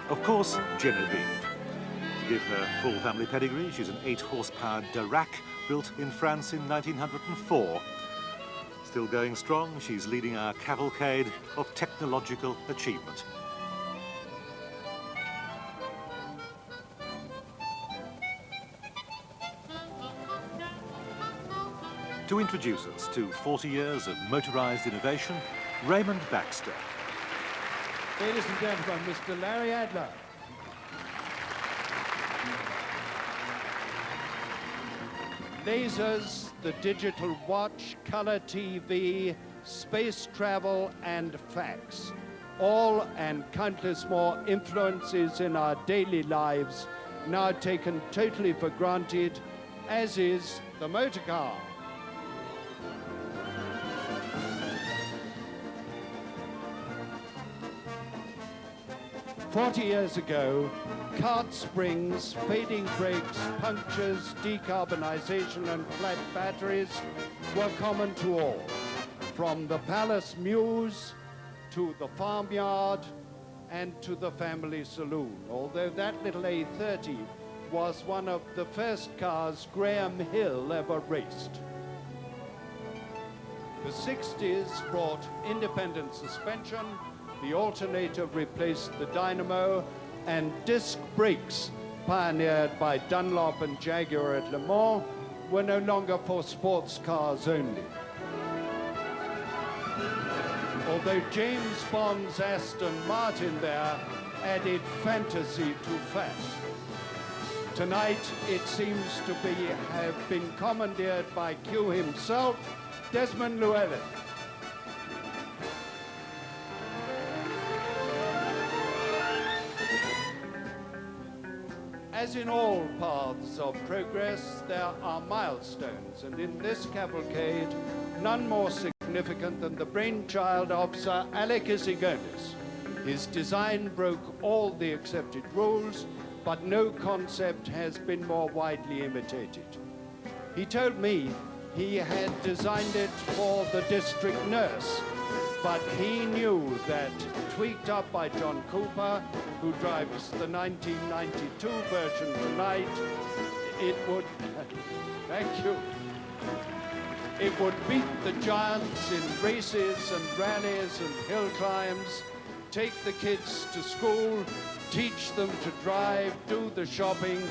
Of course, Genevieve. To give her full family pedigree, she's an 8-horsepower Dirac built in France in 1904. Still going strong, she's leading our cavalcade of technological achievement. To introduce us to 40 years of motorised innovation, Raymond Baxter. Ladies and gentlemen, Mr. Larry Adler. Lasers, the digital watch, color TV, space travel, and fax. All and countless more influences in our daily lives, now taken totally for granted, as is the motor car. "40 years ago, cart springs, fading brakes, punctures, decarbonization and flat batteries were common to all, from the palace mews to the farmyard and to the family saloon, although that little A30 was one of the first cars Graham Hill ever raced. The 60s brought independent suspension, the alternator replaced the dynamo, and disc brakes, pioneered by Dunlop and Jaguar at Le Mans, were no longer for sports cars only. Although James Bond's Aston Martin there added fantasy to fact. Tonight, it seems to have been commandeered by Q himself, Desmond Llewellyn. As in all paths of progress, there are milestones, and in this cavalcade, none more significant than the brainchild of Sir Alec Isigonis. His design broke all the accepted rules, but no concept has been more widely imitated. He told me he had designed it for the district nurse, but he knew that, tweaked up by John Cooper, who drives the 1992 version tonight, it would, thank you, it would beat the giants in races and rallies and hill climbs, take the kids to school, teach them to drive, do the shopping,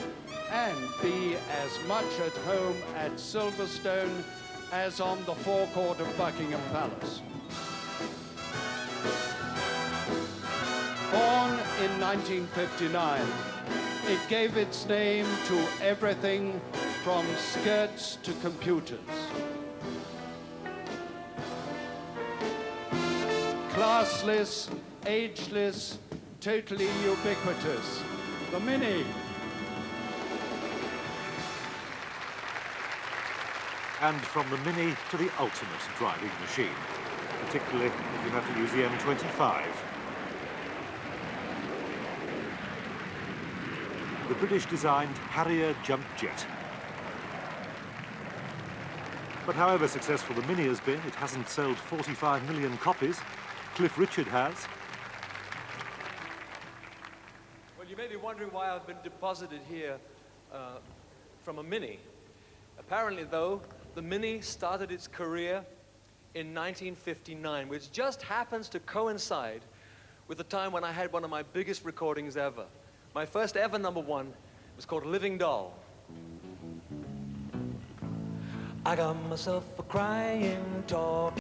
and be as much at home at Silverstone as on the forecourt of Buckingham Palace. Born in 1959, it gave its name to everything from skirts to computers. Classless, ageless, totally ubiquitous. The Mini. And from the Mini to the ultimate driving machine, particularly if you have to use the M25. The British-designed Harrier jump jet. But however successful the Mini has been, it hasn't sold 45 million copies. Cliff Richard has. Well, you may be wondering why I've been deposited here from a Mini. Apparently, though, the Mini started its career in 1959, which just happens to coincide with the time when I had one of my biggest recordings ever. My first ever #1 was called Living Doll. I got myself a crying, talking